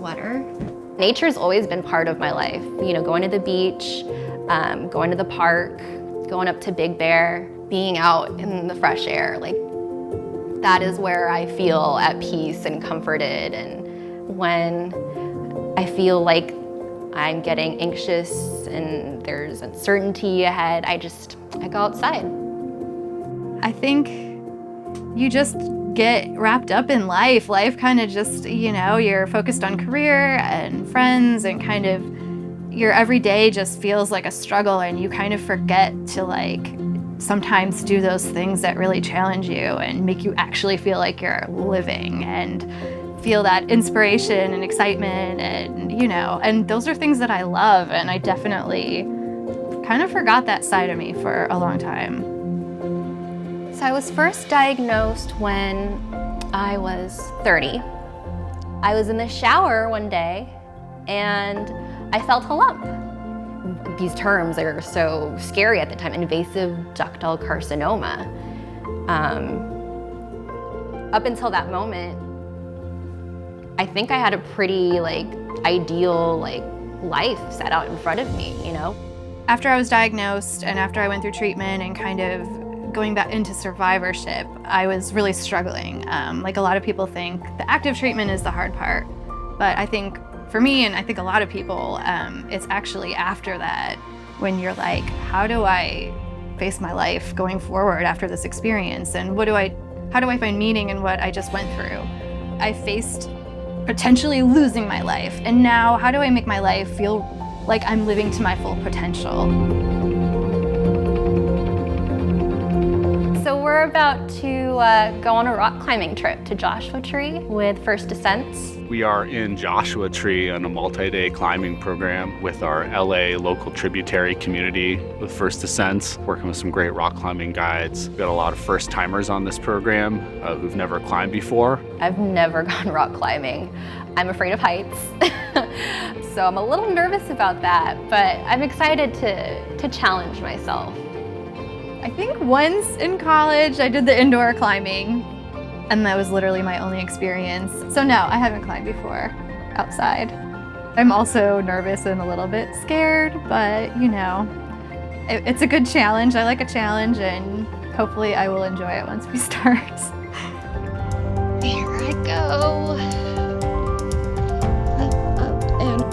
sweater. Nature's always been part of my life. You know, going to the beach, going to the park, going up to Big Bear, being out in the fresh air. Like, that is where I feel at peace and comforted. And when I feel like I'm getting anxious and there's uncertainty ahead, I go outside. I think you just get wrapped up in life. Life kind of just, you know, you're focused on career and friends, and kind of your everyday just feels like a struggle, and you kind of forget to like sometimes do those things that really challenge you and make you actually feel like you're living and feel that inspiration and excitement, and you know, and those are things that I love, and I definitely kind of forgot that side of me for a long time. So I was first diagnosed when I was 30. I was in the shower one day and I felt a lump. These terms are so scary at the time: invasive ductal carcinoma. Up until that moment, I think I had a pretty ideal life set out in front of me, you know? After I was diagnosed and after I went through treatment and kind of going back into survivorship, I was really struggling. Like a lot of people think the active treatment is the hard part, but I think for me, and I think a lot of people, it's actually after that when you're like, how do I face my life going forward after this experience, and how do I find meaning in what I just went through? I faced potentially losing my life, and now how do I make my life feel like I'm living to my full potential? So we're about to go on a rock climbing trip to Joshua Tree with First Descents. We are in Joshua Tree on a multi-day climbing program with our LA local tributary community with First Descents, working with some great rock climbing guides. We've got a lot of first timers on this program who've never climbed before. I've never gone rock climbing. I'm afraid of heights. So I'm a little nervous about that, but I'm excited to challenge myself. I think once in college I did the indoor climbing, and that was literally my only experience. So no, I haven't climbed before outside. I'm also nervous and a little bit scared, but you know, it's a good challenge. I like a challenge, and hopefully I will enjoy it once we start. Here I go. Up and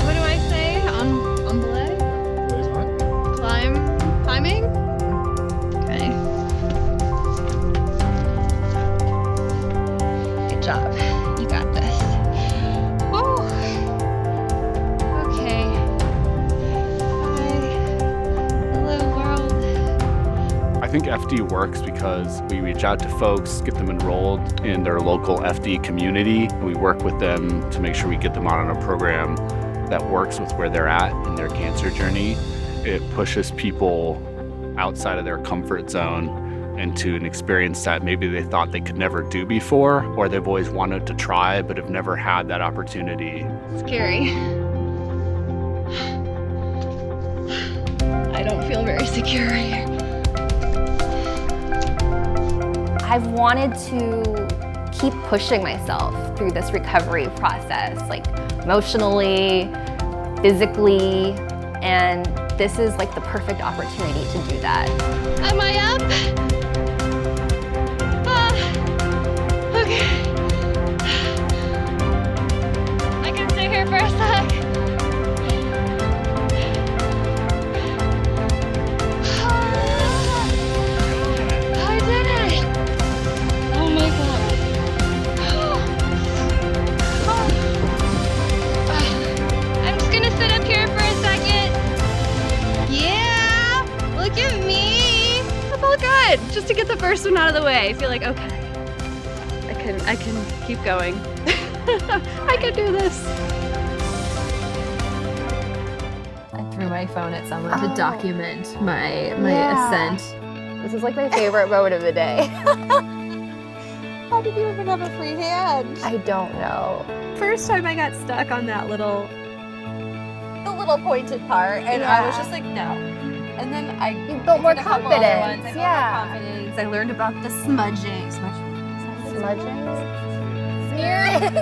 What do I say? On belay? There's one. Climbing? Okay. good job. You got this. Woo. Okay. Hi. Hello, world. I think FD works because we reach out to folks, get them enrolled in their local FD community, and we work with them to make sure we get them on a program that works with where they're at in their cancer journey. It pushes people outside of their comfort zone into an experience that maybe they thought they could never do before, or they've always wanted to try but have never had that opportunity. Scary. I don't feel very secure right here. I've wanted to keep pushing myself through this recovery process, like emotionally, physically, and this is like the perfect opportunity to do that. Am I up? Okay. I can stay here for a sec. I did it! Oh my god. I'm just gonna sit up here for a second. Yeah! Look at me! That felt good! Just to get the first one out of the way. I feel like, okay. I can keep going. I can do this. I threw my phone at someone to document my ascent. This is like my favorite moment of the day. How did you even have a free hand? I don't know. First time I got stuck on that the little pointed part, and I was just like, no. And then I built more did a couple other confidence. ones. I built more confidence. I learned about the smudging. Smudging? Near it.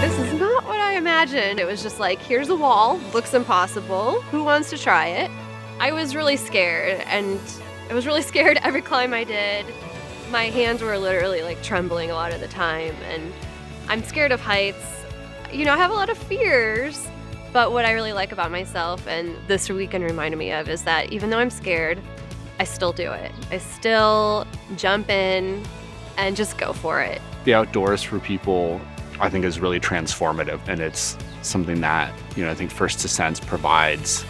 This is not what I imagined. It was just like, here's a wall, looks impossible. Who wants to try it? I was really scared, and I was really scared every climb I did. My hands were literally like trembling a lot of the time, and I'm scared of heights. You know, I have a lot of fears, but what I really like about myself, and this weekend reminded me of, is that even though I'm scared, I still do it. I still jump in and just go for it. The outdoors for people, I think, is really transformative, and it's something that, I think First Ascents provides.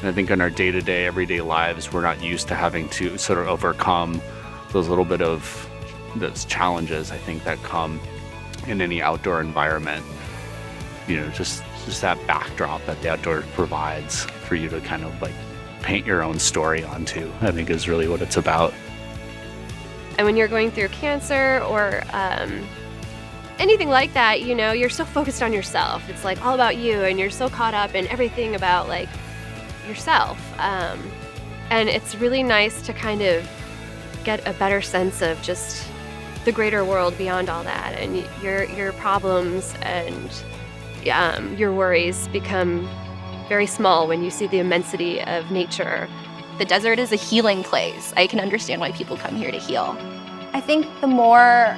And I think in our day-to-day, everyday lives, we're not used to having to sort of overcome those little bit of those challenges, I think, that come in any outdoor environment. Just that backdrop that the outdoors provides for you to kind of like paint your own story onto, I think, is really what it's about. And when you're going through cancer or anything like that, you're so focused on yourself. It's like all about you, and you're so caught up in everything about like yourself. And it's really nice to kind of get a better sense of just the greater world beyond all that, and your problems and your worries become very small when you see the immensity of nature. The desert is a healing place. I can understand why people come here to heal. I think the more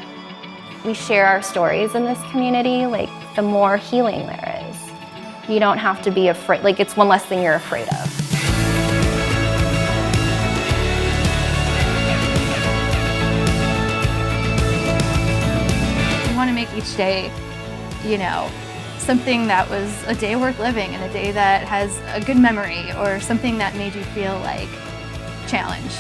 we share our stories in this community, like the more healing there is. You don't have to be afraid, like it's one less thing you're afraid of. You want to make each day, something that was a day worth living and a day that has a good memory or something that made you feel like challenged.